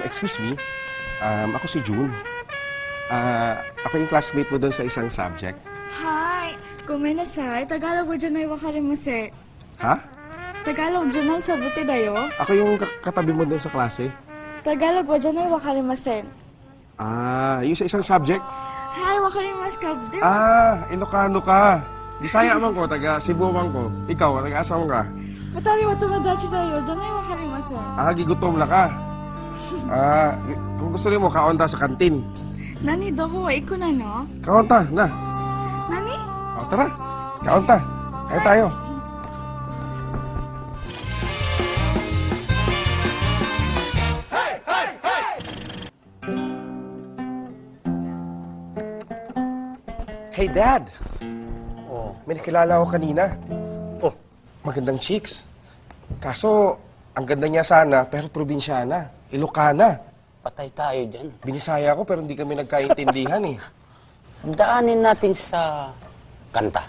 Excuse me. Ako si June. Ako yung classmate mo doon sa isang subject. Hi! Kumenasay, Tagalog wa dyan ay wakarimase. Ha? Tagalog dyan ay sabuti dayo. Ako yung katabi mo doon sa klase. Tagalog wa dyan ay wakarimase. Yung sa isang subject? Hi, wakarimas ka. Ilocano ka. Bisaya man ko, taga Cebu man ko. Ikaw, taga asam ka? Matari wa tumadachi dayo, dyan ay wakarimase. Gigutom lang ka. Kung gusto rin mo, kaunta sa kantin. Nani, doko, iko na, no? Kaunta, na. Nani? Tara, kaunta. Kaya tayo. Hey, Dad! Oh. May nakilala ko kanina. Oh. Magandang chicks. Kaso, ang ganda niya sana, pero probinsyana. Ilocana. Patay tayo dyan. Binisaya ko, pero hindi kami nagkaintindihan eh. Daanin natin sa kanta.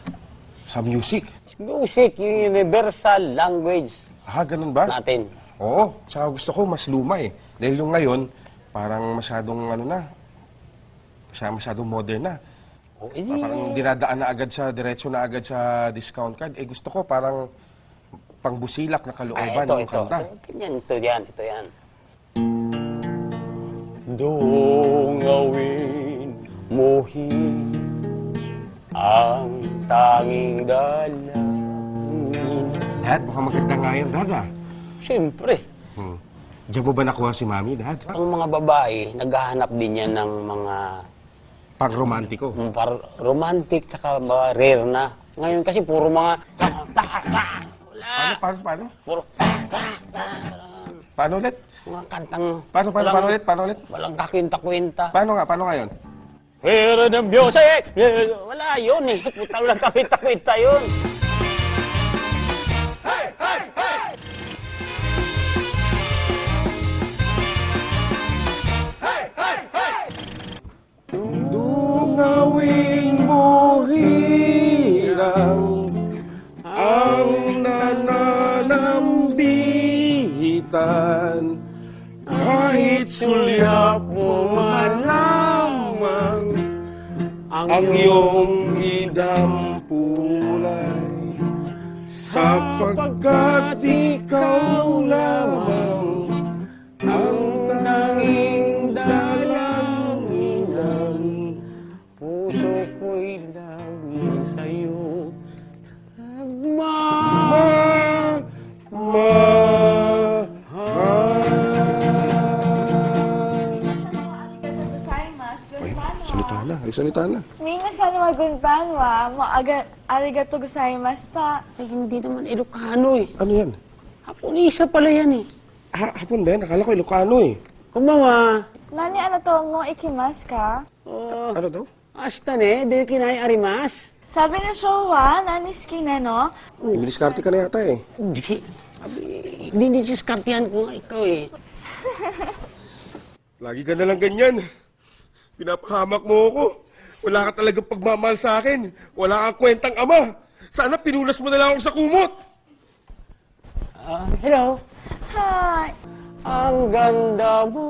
Sa music. Music, yung universal language Ganun ba? natin. Oo. Saka gusto ko, mas luma eh. Dahil yung ngayon, parang masyadong masyadong modern na. Oh, Parang dinadaan na agad sa, diretso na agad sa discount card. Gusto ko parang pangbusilak na kalooban ng kanta. Ito yan. Dungawin mohin ang tanging dalangin. Dad, mukhang maganda nga yan, Dad ah. Siyempre, Diyan mo ba nakuha si Mami, Dad? ang mga babae, naghahanap din yan ng mga Pang-romantiko. romantic tsaka rare na. Ngayon kasi puro mga Paano? puro Paano ulit? mga kantang Paano ulit? walang kakwenta-kwenta. Paano nga yun? Pero ng music! Wala yun eh. Putang lang kakwenta-kwenta yun. Dungawin mo hirang ang nananambitan, kahit sulyap mo man lamang ang iyong idampulay, sapagkat ikaw lamang ang tanging dalangin ng Puso ko'y laging sa'yo Salita na. Minga sana magunpan wa, mo arigato gozaimasu ta. Ay, hindi naman Ilocano eh. Ano yan? Haponisa pala yan eh. Hapon ba yan? Akala ko Ilocano eh. Kumawa. Nani, ano to mo ikimas ka? Ano daw? Hasta ne, de kinay arimas. Sabi na showa, nani skin no? Imidiskarte ka na yata eh. Hindi diskartihan ko nga ikaw eh. Lagi ka nalang ganyan. Pinapahamak mo ako. Wala ka talagang pagmamahal sa akin. Wala kang kwentang ama. Sana pinunas mo na lang ako sa kumot. Hello. Hi! Ang ganda mo.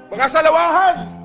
Mga salawahan!